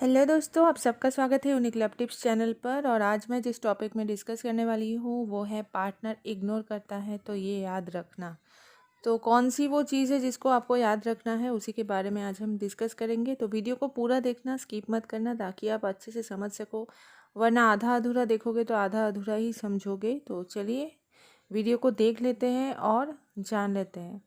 Hello दोस्तों, आप सबका स्वागत है यूनिक लव टिप्स चैनल पर। और आज मैं जिस टॉपिक में डिस्कस करने वाली हूँ वो है पार्टनर इग्नोर करता है तो ये याद रखना। तो कौन सी वो चीज़ है जिसको आपको याद रखना है, उसी के बारे में आज हम डिस्कस करेंगे। तो वीडियो को पूरा देखना, स्किप मत करना, ताकि आप अच्छे से समझ सको। वरना आधा अधूरा देखोगे तो आधा अधूरा ही समझोगे। तो चलिए वीडियो को देख लेते हैं और जान लेते हैं।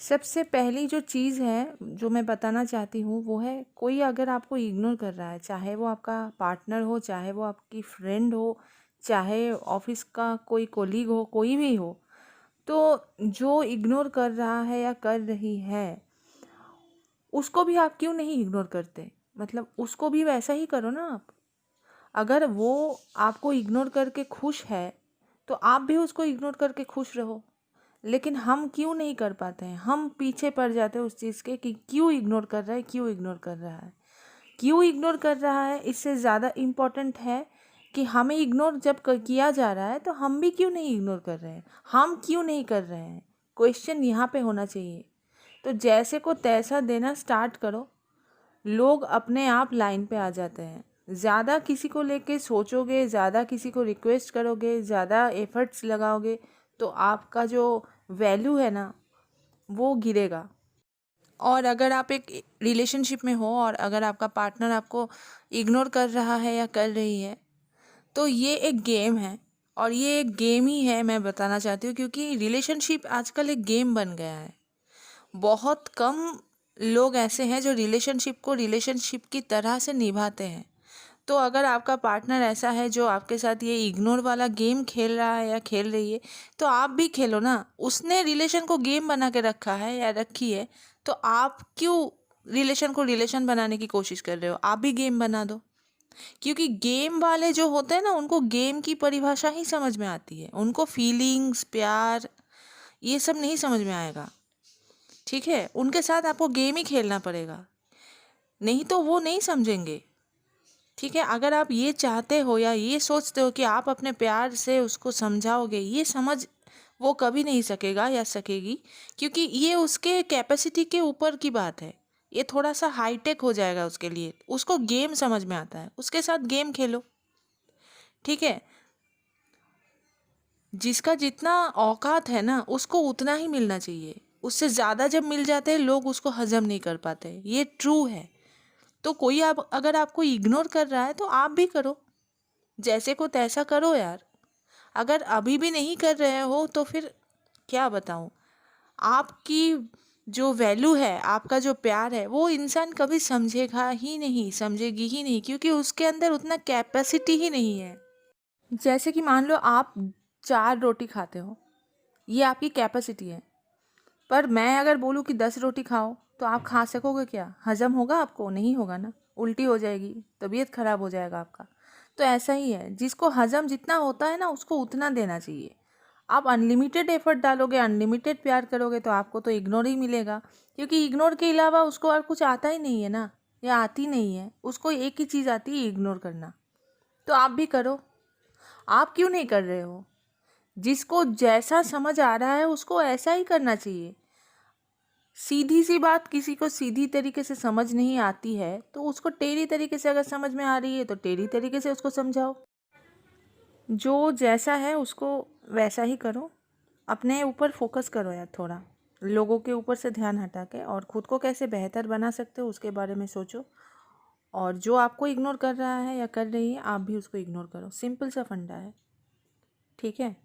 सबसे पहली जो चीज़ है जो मैं बताना चाहती हूँ वो है, कोई अगर आपको इग्नोर कर रहा है, चाहे वो आपका पार्टनर हो, चाहे वो आपकी फ्रेंड हो, चाहे ऑफिस का कोई कोलीग हो, कोई भी हो, तो जो इग्नोर कर रहा है या कर रही है उसको भी आप क्यों नहीं इग्नोर करते। मतलब उसको भी वैसा ही करो ना आप। अगर वो आपको इग्नोर करके खुश है तो आप भी उसको इग्नोर करके खुश रहो। लेकिन हम क्यों नहीं कर पाते हैं, हम पीछे पड़ जाते हैं उस चीज़ के कि क्यों इग्नोर कर रहा है, क्यों इग्नोर कर रहा है, क्यों इग्नोर कर रहा है। इससे ज़्यादा इम्पोर्टेंट है कि हमें इग्नोर जब किया जा रहा है तो हम भी क्यों नहीं इग्नोर कर रहे हैं, हम क्यों नहीं कर रहे हैं। क्वेश्चन यहाँ पे होना चाहिए। तो जैसे को तैसा देना स्टार्ट करो, लोग अपने आप लाइन पे आ जाते हैं। ज़्यादा किसी को लेके सोचोगे, ज़्यादा किसी को रिक्वेस्ट करोगे, ज़्यादा एफर्ट्स लगाओगे तो आपका जो वैल्यू है ना वो गिरेगा। और अगर आप एक रिलेशनशिप में हो और अगर आपका पार्टनर आपको इग्नोर कर रहा है या कर रही है तो ये एक गेम है। और ये एक गेम ही है, मैं बताना चाहती हूँ, क्योंकि रिलेशनशिप आजकल एक गेम बन गया है। बहुत कम लोग ऐसे हैं जो रिलेशनशिप को रिलेशनशिप की तरह से निभाते हैं। तो अगर आपका पार्टनर ऐसा है जो आपके साथ ये इग्नोर वाला गेम खेल रहा है या खेल रही है तो आप भी खेलो ना। उसने रिलेशन को गेम बना के रखा है या रखी है, तो आप क्यों रिलेशन को रिलेशन बनाने की कोशिश कर रहे हो। आप भी गेम बना दो। क्योंकि गेम वाले जो होते हैं ना, उनको गेम की परिभाषा ही समझ में आती है, उनको फीलिंग्स, प्यार, ये सब नहीं समझ में आएगा। ठीक है, उनके साथ आपको गेम ही खेलना पड़ेगा, नहीं तो वो नहीं समझेंगे। ठीक है, अगर आप ये चाहते हो या ये सोचते हो कि आप अपने प्यार से उसको समझाओगे, ये समझ वो कभी नहीं सकेगा या सकेगी, क्योंकि ये उसके कैपेसिटी के ऊपर की बात है। ये थोड़ा सा हाईटेक हो जाएगा उसके लिए। उसको गेम समझ में आता है, उसके साथ गेम खेलो। ठीक है, जिसका जितना औकात है ना उसको उतना ही मिलना चाहिए। उससे ज़्यादा जब मिल जाते हैं लोग उसको हजम नहीं कर पाते, ये ट्रू है। तो कोई आप अगर आपको इग्नोर कर रहा है तो आप भी करो, जैसे को तैसा करो यार। अगर अभी भी नहीं कर रहे हो तो फिर क्या बताऊँ। आपकी जो वैल्यू है, आपका जो प्यार है, वो इंसान कभी समझेगा ही नहीं, समझेगी ही नहीं, क्योंकि उसके अंदर उतना कैपेसिटी ही नहीं है। जैसे कि मान लो आप 4 रोटी खाते हो, ये आपकी कैपेसिटी है। पर मैं अगर बोलूँ कि 10 रोटी खाओ तो आप खा सकोगे क्या? हजम होगा आपको? नहीं होगा ना, उल्टी हो जाएगी, तबीयत खराब हो जाएगा आपका। तो ऐसा ही है, जिसको हजम जितना होता है ना उसको उतना देना चाहिए। आप अनलिमिटेड एफर्ट डालोगे, अनलिमिटेड प्यार करोगे तो आपको तो इग्नोर ही मिलेगा, क्योंकि इग्नोर के अलावा उसको और कुछ आता ही नहीं है ना, या आती नहीं है। उसको एक ही चीज़ आती है, इग्नोर करना। तो आप भी करो। आप क्यों नहीं कर रहे हो? जिसको जैसा समझ आ रहा है उसको ऐसा ही करना चाहिए। सीधी सी बात, किसी को सीधी तरीके से समझ नहीं आती है तो उसको टेढ़ी तरीके से अगर समझ में आ रही है तो टेढ़ी तरीके से उसको समझाओ। जो जैसा है उसको वैसा ही करो। अपने ऊपर फोकस करो यार, थोड़ा लोगों के ऊपर से ध्यान हटा के, और ख़ुद को कैसे बेहतर बना सकते हो उसके बारे में सोचो। और जो आपको इग्नोर कर रहा है या कर रही है, आप भी उसको इग्नोर करो। सिंपल सा फंडा है। ठीक है।